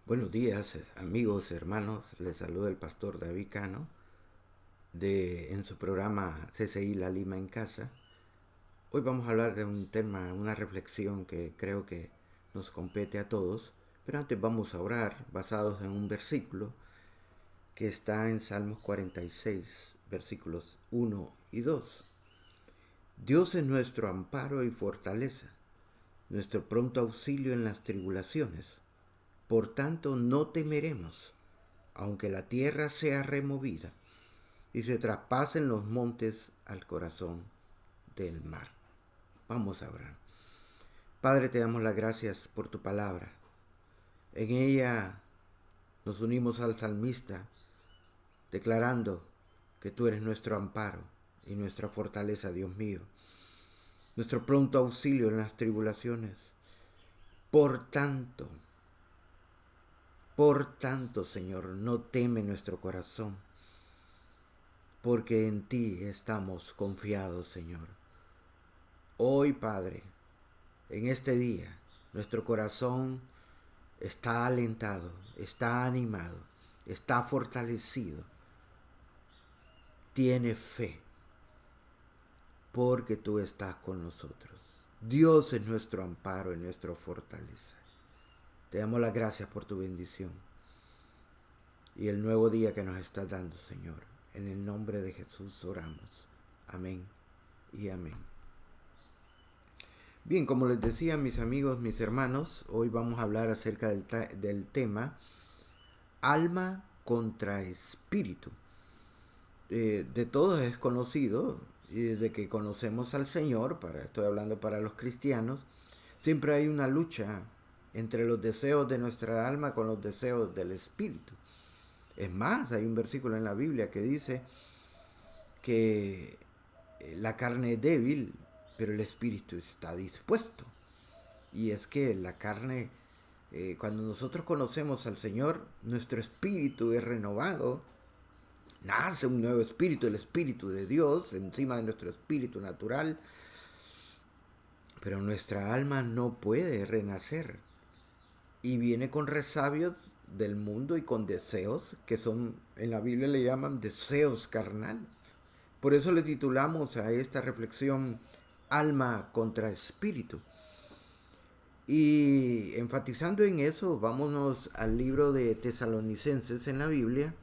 Buenos días, amigos, hermanos. Les saluda el pastor David Cano en su programa CCI La Lima en Casa. Hoy vamos a hablar de un tema, una reflexión que creo que nos compete a todos, pero antes vamos a orar basados en un versículo que está en Salmos 46, versículos 1 y 2. Dios es nuestro amparo y fortaleza, nuestro pronto auxilio en las tribulaciones. Por tanto, no temeremos, aunque la tierra sea removida y se traspasen los montes al corazón del mar. Vamos a orar. Padre, te damos las gracias por tu palabra. En ella nos unimos al salmista, declarando que tú eres nuestro amparo y nuestra fortaleza, Dios mío, nuestro pronto auxilio en las tribulaciones. Por tanto, Señor, no teme nuestro corazón, porque en ti estamos confiados, Señor. Hoy, Padre, en este día, nuestro corazón está alentado, está animado, está fortalecido, tiene fe, porque tú estás con nosotros. Dios es nuestro amparo y nuestra fortaleza. Te damos las gracias por tu bendición y el nuevo día que nos estás dando, Señor. En el nombre de Jesús oramos. Amén y amén. Bien, como les decía, mis amigos, mis hermanos, hoy vamos a hablar acerca del tema alma contra espíritu. De todos es conocido, y desde que conocemos al Señor, estoy hablando para los cristianos, siempre hay una lucha entre los deseos de nuestra alma con los deseos del espíritu. Es más, hay un versículo en la Biblia que dice que la carne es débil, pero el espíritu está dispuesto. Y es que la carne, cuando nosotros conocemos al Señor, nuestro espíritu es renovado, nace un nuevo espíritu, el espíritu de Dios, encima de nuestro espíritu natural, pero nuestra alma no puede renacer y viene con resabios del mundo y con deseos que son, en la Biblia le llaman deseos carnal. Por eso le titulamos a esta reflexión alma contra espíritu. Y enfatizando en eso, vámonos al libro de Tesalonicenses en la Biblia,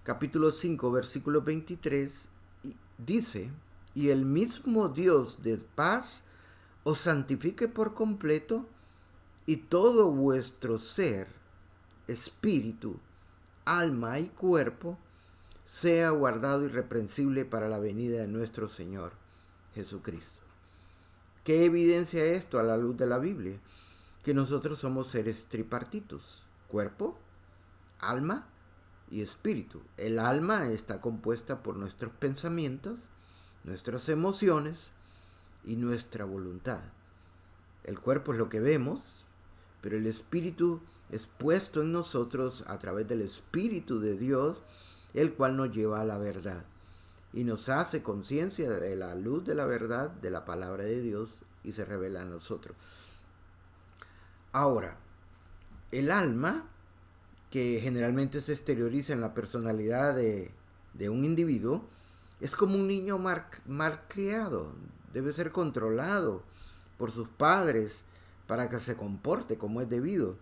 capítulo 5, versículo 23, y dice, y el mismo Dios de paz os santifique por completo, y todo vuestro ser, espíritu, alma y cuerpo, sea guardado irreprensible para la venida de nuestro Señor Jesucristo. ¿Qué evidencia esto a la luz de la Biblia? Que nosotros somos seres tripartitos, cuerpo, alma y espíritu. El alma está compuesta por nuestros pensamientos, nuestras emociones y nuestra voluntad. El cuerpo es lo que vemos, pero el espíritu es puesto en nosotros a través del Espíritu de Dios, el cual nos lleva a la verdad y nos hace conciencia de la luz de la verdad de la palabra de Dios y se revela a nosotros. Ahora, el alma, que generalmente se exterioriza en la personalidad de un individuo, es como un niño mal criado, debe ser controlado por sus padres para que se comporte como es debido.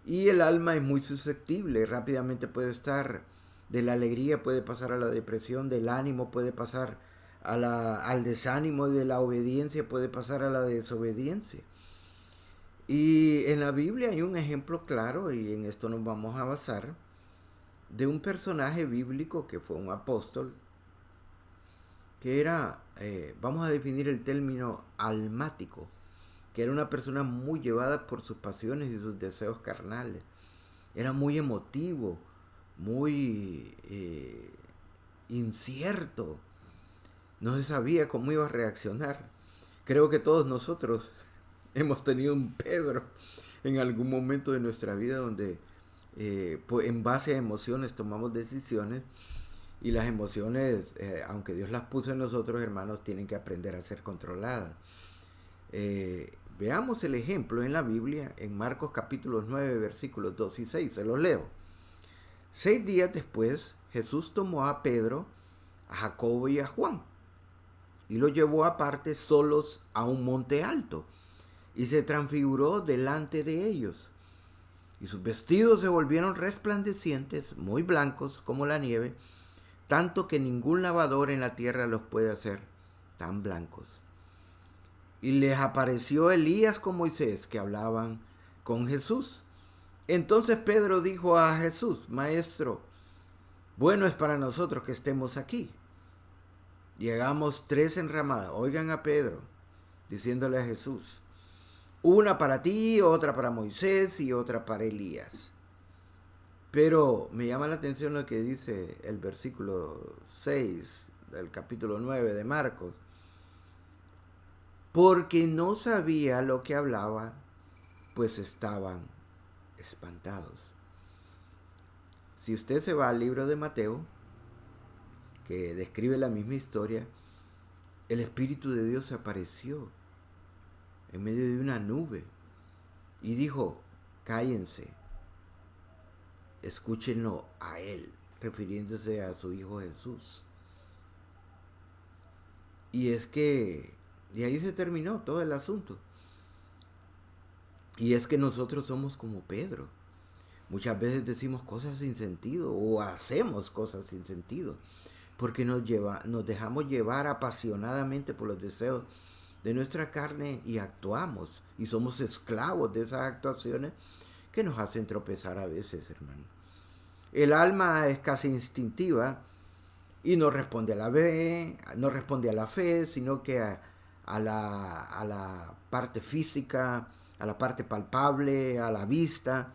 Y el alma es muy susceptible, rápidamente puede estar de la alegría, puede pasar a la depresión, del ánimo puede pasar al desánimo y de la obediencia puede pasar a la desobediencia. Y en la Biblia hay un ejemplo claro, y en esto nos vamos a basar, de un personaje bíblico que fue un apóstol, que era, vamos a definir el término almático, que era una persona muy llevada por sus pasiones y sus deseos carnales. Era muy emotivo, muy incierto. No se sabía cómo iba a reaccionar. Creo que todos nosotros hemos tenido un Pedro en algún momento de nuestra vida donde pues en base a emociones tomamos decisiones y las emociones, aunque Dios las puso en nosotros, hermanos, tienen que aprender a ser controladas. Veamos el ejemplo en la Biblia, en Marcos capítulo 9, versículos 2 y 6. Se los leo. 6 días después, Jesús tomó a Pedro, a Jacobo y a Juan, y los llevó aparte solos a un monte alto, y se transfiguró delante de ellos. Y sus vestidos se volvieron resplandecientes, muy blancos como la nieve, tanto que ningún lavador en la tierra los puede hacer tan blancos. Y les apareció Elías con Moisés, que hablaban con Jesús. Entonces Pedro dijo a Jesús: Maestro, bueno es para nosotros que estemos aquí. Llegamos 3 enramadas. Oigan a Pedro, diciéndole a Jesús: una para ti, otra para Moisés y otra para Elías. Pero me llama la atención lo que dice el versículo 6 del capítulo 9 de Marcos. Porque no sabía lo que hablaba, pues estaban espantados. Si usted se va al libro de Mateo, que describe la misma historia, el Espíritu de Dios apareció en medio de una nube y dijo: cállense, escúchenlo a Él, refiriéndose a su Hijo Jesús. Y ahí se terminó todo el asunto. Y es que nosotros somos como Pedro. Muchas veces decimos cosas sin sentido o hacemos cosas sin sentido, porque nos dejamos llevar apasionadamente por los deseos de nuestra carne y actuamos y somos esclavos de esas actuaciones que nos hacen tropezar a veces, hermano. El alma es casi instintiva y no responde a la fe, sino que a la parte física, a la parte palpable, a la vista.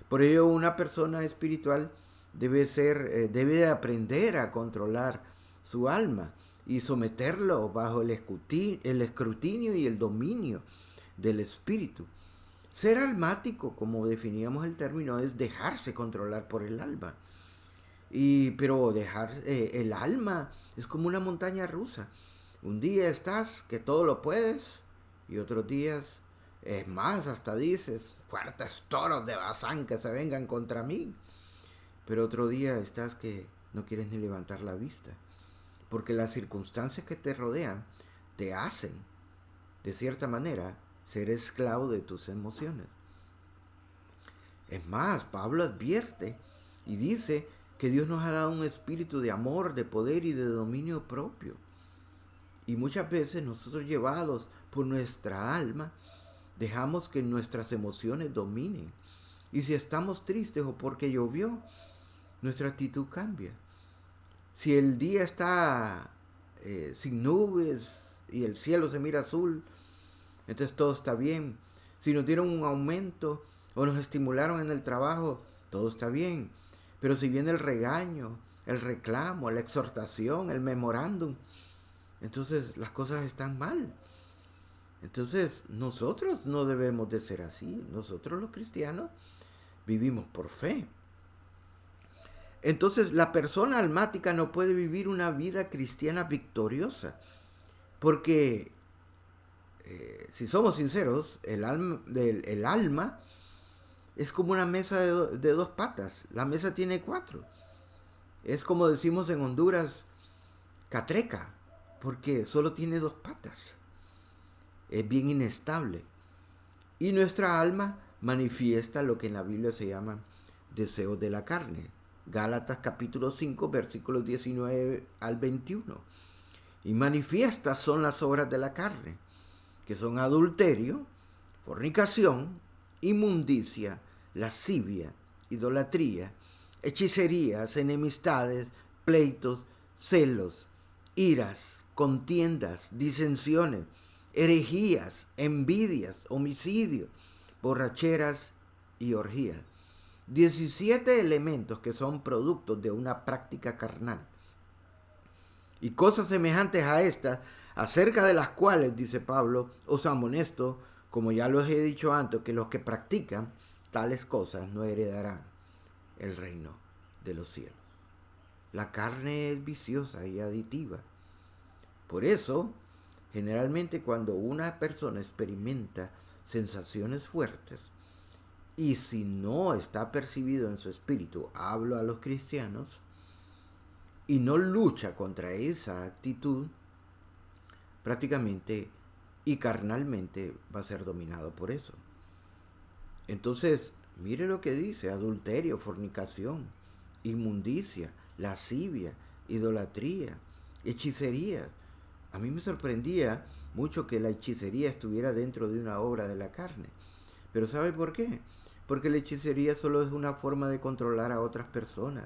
Por ello, una persona espiritual debe aprender a controlar su alma y someterlo bajo el escrutinio y el dominio del espíritu. Ser almático, como definíamos el término, es dejarse controlar por el alma. Pero el alma es como una montaña rusa. Un día estás que todo lo puedes y otros días, es más, hasta dices: fuertes toros de Bazán que se vengan contra mí. Pero otro día estás que no quieres ni levantar la vista, porque las circunstancias que te rodean te hacen, de cierta manera, ser esclavo de tus emociones. Es más, Pablo advierte y dice que Dios nos ha dado un espíritu de amor, de poder y de dominio propio. Y muchas veces nosotros, llevados por nuestra alma, dejamos que nuestras emociones dominen. Y si estamos tristes o porque llovió, nuestra actitud cambia. Si el día está sin nubes y el cielo se mira azul, entonces todo está bien. Si nos dieron un aumento o nos estimularon en el trabajo, todo está bien. Pero si viene el regaño, el reclamo, la exhortación, el memorándum, entonces las cosas están mal. Entonces nosotros no debemos de ser así. Nosotros los cristianos vivimos por fe. Entonces la persona almática no puede vivir una vida cristiana victoriosa, porque si somos sinceros, el alma es como una mesa de 2 patas. La mesa tiene 4. Es como decimos en Honduras, catreca, porque solo tiene 2 patas. Es bien inestable. Y nuestra alma manifiesta lo que en la Biblia se llama deseos de la carne. Gálatas capítulo 5, versículos 19 al 21. Y manifiestas son las obras de la carne, que son adulterio, fornicación, inmundicia, lascivia, idolatría, hechicerías, enemistades, pleitos, celos, iras, contiendas, disensiones, herejías, envidias, homicidios, borracheras y orgías. 17 elementos que son productos de una práctica carnal. Y cosas semejantes a estas, acerca de las cuales, dice Pablo, os amonesto, como ya los he dicho antes, que los que practican tales cosas no heredarán el reino de los cielos. La carne es viciosa y aditiva. Por eso, Generalmente cuando una persona experimenta sensaciones fuertes y si no está percibido en su espíritu, hablo a los cristianos, y no lucha contra esa actitud, prácticamente y carnalmente va a ser dominado por eso. Entonces, mire lo que dice: adulterio, fornicación, inmundicia, lascivia, idolatría, hechicería. A mí me sorprendía mucho que la hechicería estuviera dentro de una obra de la carne. Pero ¿sabe por qué? Porque la hechicería solo es una forma de controlar a otras personas.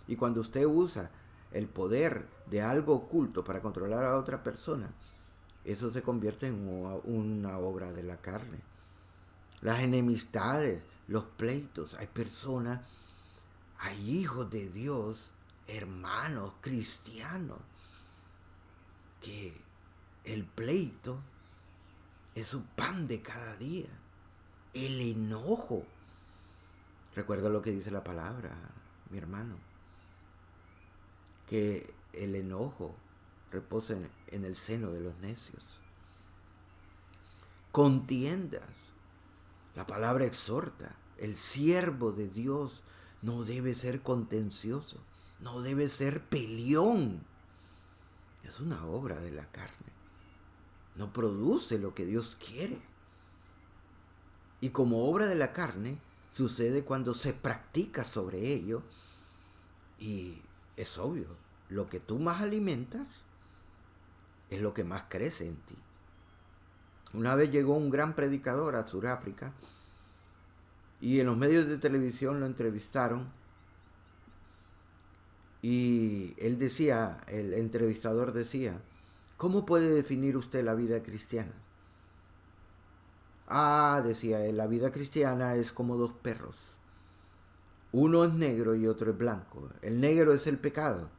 Y cuando usted usa el poder de algo oculto para controlar a otra persona, eso se convierte en una obra de la carne. Las enemistades, los pleitos. Hay personas, hay hijos de Dios, hermanos, cristianos, que el pleito es su pan de cada día. El enojo. Recuerda lo que dice la palabra, mi hermano, que el enojo reposa en el seno de los necios. Contiendas. La palabra exhorta. El siervo de Dios no debe ser contencioso, no debe ser peleón. Es una obra de la carne. No produce lo que Dios quiere. Y como obra de la carne, sucede cuando se practica sobre ello. Y es obvio, lo que tú más alimentas es lo que más crece en ti. Una vez llegó un gran predicador a Sudáfrica y en los medios de televisión lo entrevistaron. Y él decía, el entrevistador decía: ¿cómo puede definir usted la vida cristiana? Decía él, la vida cristiana es como dos perros. Uno es negro y otro es blanco. El negro es el pecado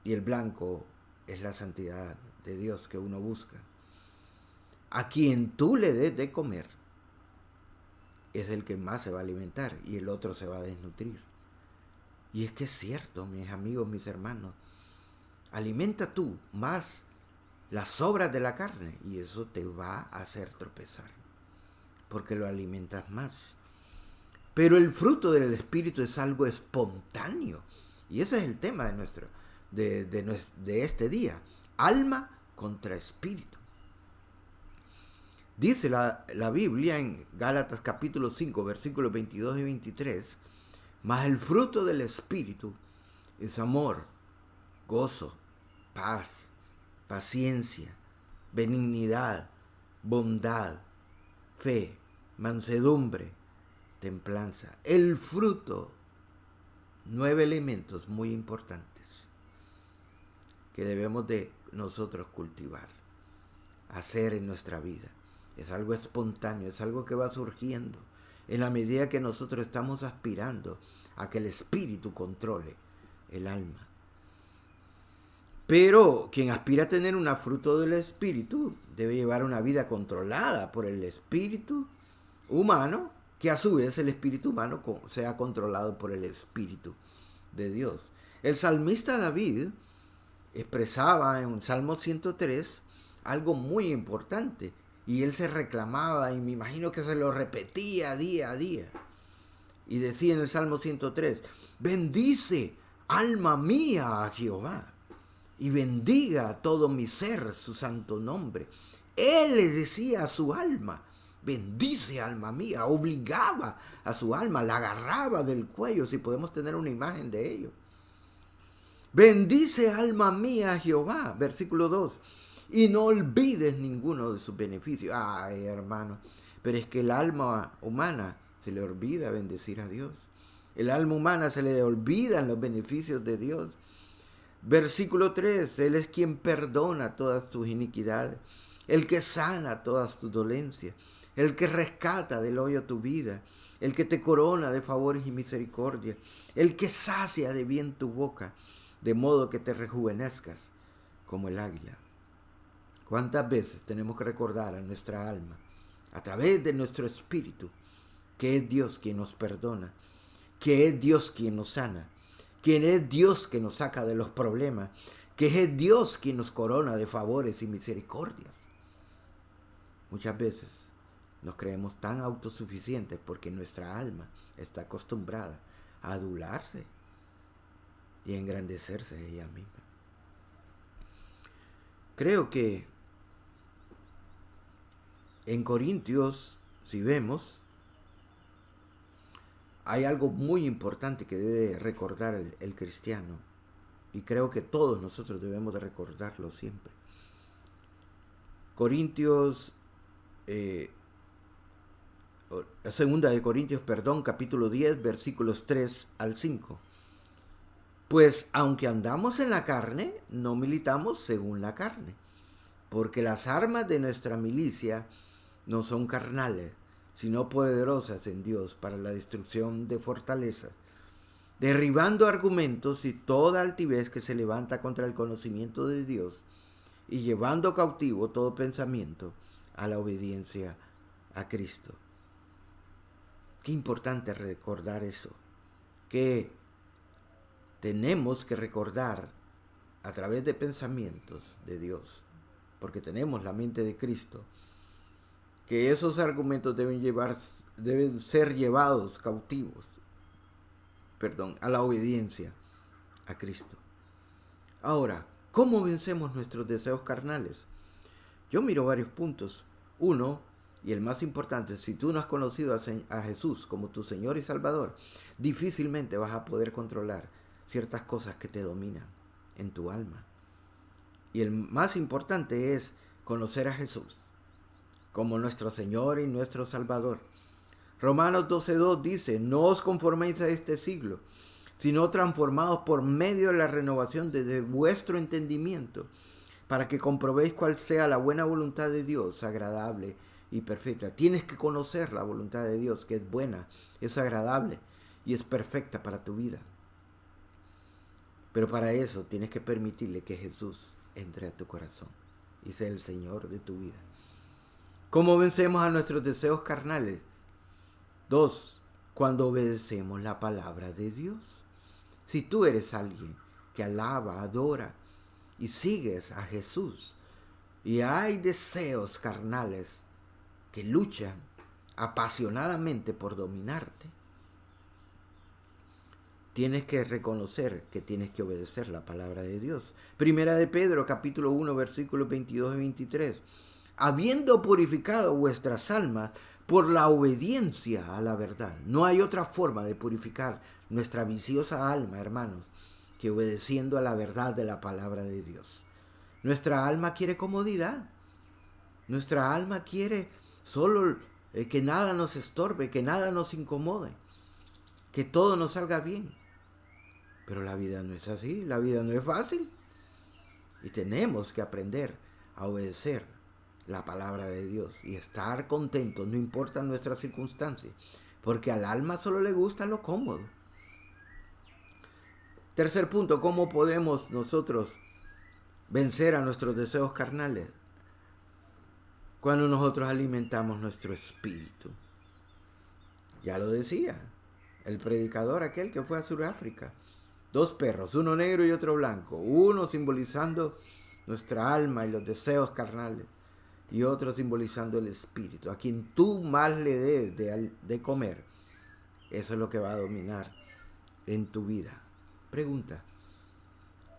y el blanco es la santidad de Dios que uno busca. A quien tú le des de comer es el que más se va a alimentar y el otro se va a desnutrir. Y es que es cierto, mis amigos, mis hermanos. Alimenta tú más las obras de la carne y eso te va a hacer tropezar, porque lo alimentas más. Pero el fruto del Espíritu es algo espontáneo. Y ese es el tema de este día. Alma contra espíritu. Dice la Biblia en Gálatas capítulo 5, versículos 22 y 23, mas el fruto del Espíritu es amor, gozo, paz, paciencia, benignidad, bondad, fe, mansedumbre, templanza. El fruto, 9 elementos muy importantes que debemos de nosotros cultivar, hacer en nuestra vida. Es algo espontáneo, es algo que va surgiendo en la medida que nosotros estamos aspirando a que el Espíritu controle el alma. Pero quien aspira a tener un fruto del Espíritu debe llevar una vida controlada por el Espíritu humano, que a su vez el Espíritu humano sea controlado por el Espíritu de Dios. El salmista David expresaba en Salmo 103 algo muy importante, y él se reclamaba, y me imagino que se lo repetía día a día, y decía en el Salmo 103, bendice, alma mía, a Jehová, y bendiga a todo mi ser su santo nombre. Él le decía a su alma, bendice, alma mía, obligaba a su alma, la agarraba del cuello, si podemos tener una imagen de ello. Bendice, alma mía, a Jehová, versículo 2, y no olvides ninguno de sus beneficios. Ay, hermano, pero es que el alma humana se le olvida bendecir a Dios. El alma humana se le olvidan los beneficios de Dios. Versículo 3, Él es quien perdona todas tus iniquidades, el que sana todas tus dolencias, el que rescata del hoyo tu vida, el que te corona de favores y misericordia, el que sacia de bien tu boca, de modo que te rejuvenezcas como el águila. ¿Cuántas veces tenemos que recordar a nuestra alma, a través de nuestro espíritu, que es Dios quien nos perdona, que es Dios quien nos sana, que es Dios que nos saca de los problemas, que es el Dios quien nos corona de favores y misericordias. Muchas veces nos creemos tan autosuficientes porque nuestra alma está acostumbrada a adularse y a engrandecerse ella misma. Creo que en Corintios, si vemos, hay algo muy importante que debe recordar el cristiano, y creo que todos nosotros debemos de recordarlo siempre. Corintios, segunda de Corintios, capítulo 10, versículos 3 al 5. Pues aunque andamos en la carne, no militamos según la carne, porque las armas de nuestra milicia no son carnales, sino poderosas en Dios para la destrucción de fortalezas, derribando argumentos y toda altivez que se levanta contra el conocimiento de Dios, y llevando cautivo todo pensamiento a la obediencia a Cristo. Qué importante recordar eso, que tenemos que recordar a través de pensamientos de Dios, porque tenemos la mente de Cristo, que esos argumentos deben ser llevados cautivos, a la obediencia a Cristo. Ahora, ¿cómo vencemos nuestros deseos carnales? Yo miro varios puntos. Uno, y el más importante, si tú no has conocido a Jesús como tu Señor y Salvador, difícilmente vas a poder controlar ciertas cosas que te dominan en tu alma. Y el más importante es conocer a Jesús como nuestro Señor y nuestro Salvador. Romanos 12:2 dice, no os conforméis a este siglo, sino transformados por medio de la renovación de vuestro entendimiento, para que comprobéis cuál sea la buena voluntad de Dios, agradable y perfecta. Tienes que conocer la voluntad de Dios, que es buena, es agradable y es perfecta para tu vida. Pero para eso tienes que permitirle que Jesús entre a tu corazón y sea el Señor de tu vida. ¿Cómo vencemos a nuestros deseos carnales? 2. Cuando obedecemos la palabra de Dios. Si tú eres alguien que alaba, adora y sigues a Jesús, y hay deseos carnales que luchan apasionadamente por dominarte, tienes que reconocer que tienes que obedecer la palabra de Dios. Primera de Pedro, capítulo 1, versículos 22 y 23. Habiendo purificado vuestras almas por la obediencia a la verdad. No hay otra forma de purificar nuestra viciosa alma, hermanos, que obedeciendo a la verdad de la palabra de Dios. Nuestra alma quiere comodidad. Nuestra alma quiere solo que nada nos estorbe, que nada nos incomode, que todo nos salga bien. Pero la vida no es así, la vida no es fácil. Y tenemos que aprender a obedecer la palabra de Dios y estar contentos, no importa nuestras circunstancias, porque al alma solo le gusta lo cómodo. Tercer punto, ¿cómo podemos nosotros vencer a nuestros deseos carnales? Cuando nosotros alimentamos nuestro espíritu. Ya lo decía el predicador aquel que fue a Sudáfrica. 2 perros, uno negro y otro blanco, uno simbolizando nuestra alma y los deseos carnales, y otro simbolizando el espíritu. A quien tú más le des de comer, eso es lo que va a dominar en tu vida. Pregunta,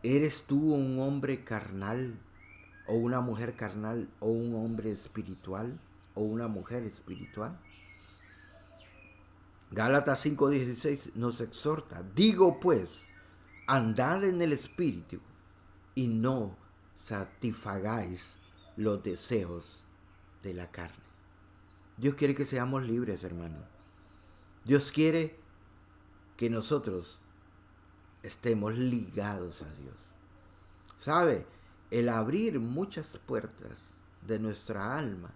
¿eres tú un hombre carnal o una mujer carnal o un hombre espiritual o una mujer espiritual? Gálatas 5:16 nos exhorta, digo pues, andad en el espíritu y no satisfagáis los deseos de la carne. Dios quiere que seamos libres, hermanos. Dios quiere que nosotros estemos ligados a Dios. ¿Sabe? El abrir muchas puertas de nuestra alma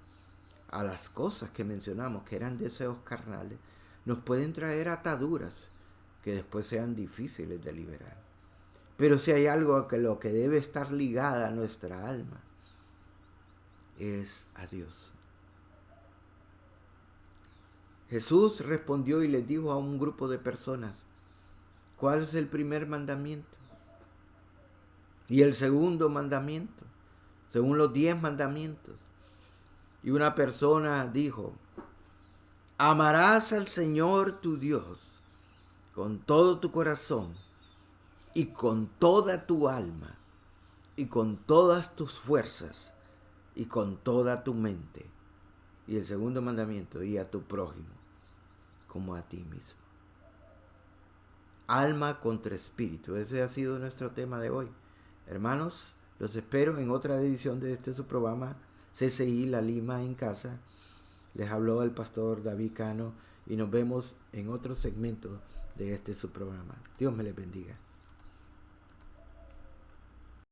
a las cosas que mencionamos que eran deseos carnales nos pueden traer ataduras que después sean difíciles de liberar. Pero si hay algo que lo que debe estar ligada a nuestra alma es a Dios. Jesús respondió y les dijo a un grupo de personas, ¿cuál es el primer mandamiento? Y el segundo mandamiento, según los 10 mandamientos. Y una persona dijo, amarás al Señor tu Dios con todo tu corazón y con toda tu alma y con todas tus fuerzas y con toda tu mente. Y el segundo mandamiento, y a tu prójimo como a ti mismo. Alma contra espíritu. Ese ha sido nuestro tema de hoy. Hermanos, los espero en otra edición de este su programa CCI La Lima en Casa. Les habló el pastor David Cano y nos vemos en otro segmento de este su programa. Dios me les bendiga.